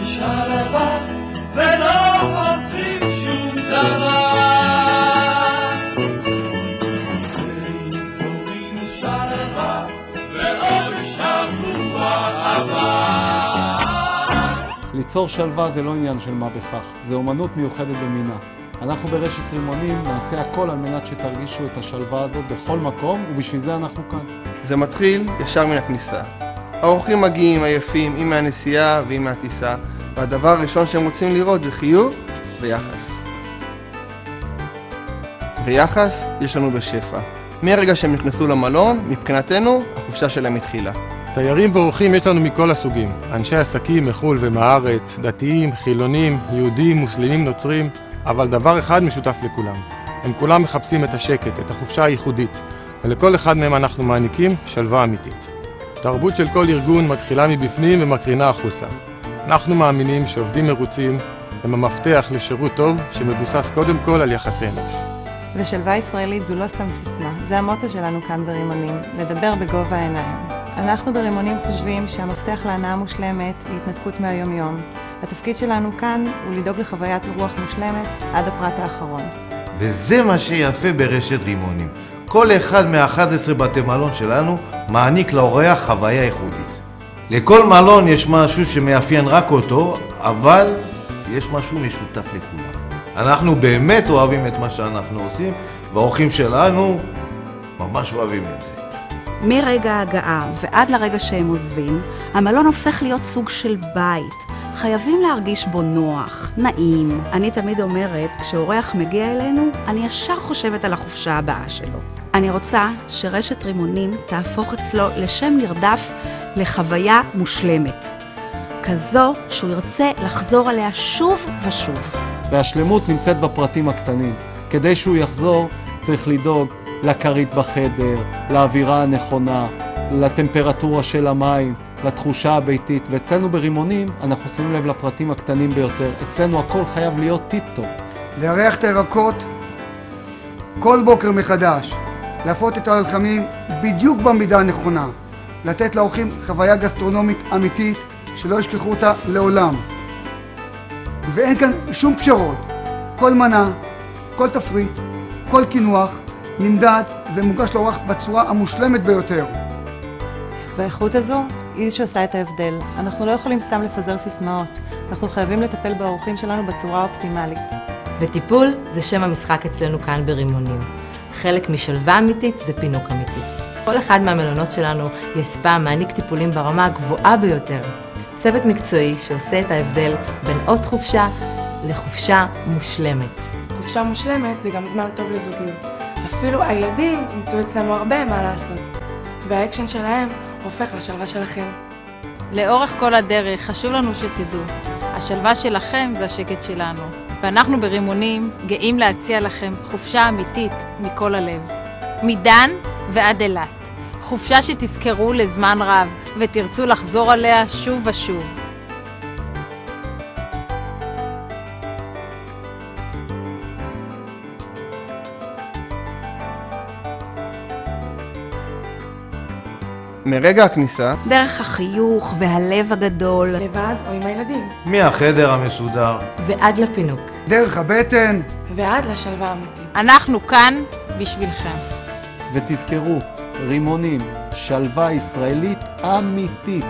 שלווה ולא עושים שום דבר. שומעים שלווה ואוי שבוע הבא. ליצור שלווה זה לא עניין של מה בכך, זה אומנות מיוחדת במינה. אנחנו ברשת רימונים נעשה הכל על מנת שתרגישו את השלווה הזאת בכל מקום, ובשביל זה אנחנו כאן. זה מתחיל ישר מן הכניסה. האורחים מגיעים עייפים, עם מהנסיעה ועם מהטיסה, והדבר הראשון שהם רוצים לראות זה חיוך ויחס. ויחס יש לנו בשפע. מהרגע שהם נכנסו למלון, מבחינתנו, החופשה שלהם התחילה. תיירים ואורחים יש לנו מכל הסוגים. אנשי עסקים מחול ומארץ, דתיים, חילונים, יהודים, מוסלמים, נוצרים, אבל דבר אחד משותף לכולם. הם כולם מחפשים את השקט, את החופשה הייחודית, ולכל אחד מהם אנחנו מעניקים שלווה אמיתית. תרבות של כל ארגון מתחילה מבפנים ומקרינה החוצה. אנחנו מאמינים שעובדים מרוצים הם המפתח לשירות טוב שמבוסס קודם כל על יחסי אנוש. ושלווה ישראלית זו לא סתם סיסמה, זה המוטו שלנו כאן ברימונים, לדבר בגובה העיניים. אנחנו ברימונים חושבים שהמפתח להנאה מושלמת היא התנתקות מהיום-יום. התפקיד שלנו כאן הוא לדאוג לחוויית רוח מושלמת עד הפרט האחרון. וזה מה שיפה ברשת רימונים. כל אחד מה-11 בתי מלון שלנו מעניק לאורח חוויה ייחודית. לכל מלון יש משהו שמאפיין רק אותו, אבל יש משהו משותף לכולם. אנחנו באמת אוהבים את מה שאנחנו עושים, והאורחים שלנו ממש אוהבים את זה. מרגע ההגעה ועד לרגע שהם עוזבים, המלון הופך להיות סוג של בית. חייבים להרגיש בו נוח, נעים. אני תמיד אומרת, כשאורח מגיע אלינו, אני ישר חושבת על החופשה הבאה שלו. אני רוצה שרשת רימונים תהפוך אצלו לשם נרדף לחוויה מושלמת. כזו שהוא ירצה לחזור עליה שוב ושוב. והשלמות נמצאת בפרטים הקטנים. כדי שהוא יחזור, צריך לדאוג לכרית בחדר, לאווירה הנכונה, לטמפרטורה של המים, לתחושה הביתית. ואצלנו ברימונים אנחנו שמים לב לפרטים הקטנים ביותר. אצלנו הכל חייב להיות טיפ-טופ. לארח את הירקות כל בוקר מחדש, להפות את הלחמים בדיוק במידה הנכונה, לתת לאורחים חוויה גסטרונומית אמיתית שלא ישכחו אותה לעולם. ואין כאן שום פשרות. כל מנה, כל תפריט, כל קינוח נמדד ומוגש לאורח בצורה המושלמת ביותר. והאיכות הזו היא שעושה את ההבדל. אנחנו לא יכולים סתם לפזר סיסמאות. אנחנו חייבים לטפל באורחים שלנו בצורה אופטימלית. וטיפול זה שם המשחק אצלנו כאן ברימונים. חלק משלווה אמיתית זה פינוק אמיתי. כל אחד מהמלונות שלנו יש ספא מעניק טיפולים ברמה הגבוהה ביותר. צוות מקצועי שעושה את ההבדל בין עוד חופשה לחופשה מושלמת. חופשה מושלמת זה גם זמן טוב לזוגיות. אפילו הילדים ימצאו אצלנו הרבה מה לעשות. והאקשן שלהם הופך לשלווה שלכם. לאורך כל הדרך חשוב לנו שתדעו, השלווה שלכם זה השקט שלנו. ואנחנו ברימונים גאים להציע לכם חופשה אמיתית מכל הלב. מדן ועד אילת. חופשה שתזכרו לזמן רב ותרצו לחזור עליה שוב ושוב. מרגע הכניסה, דרך החיוך והלב הגדול, לבד או עם הילדים, מהחדר המסודר ועד לפינוק, דרך הבטן ועד לשלווה אמיתית. אנחנו כאן בשבילכם. ותזכרו, רימונים, שלווה ישראלית אמיתית.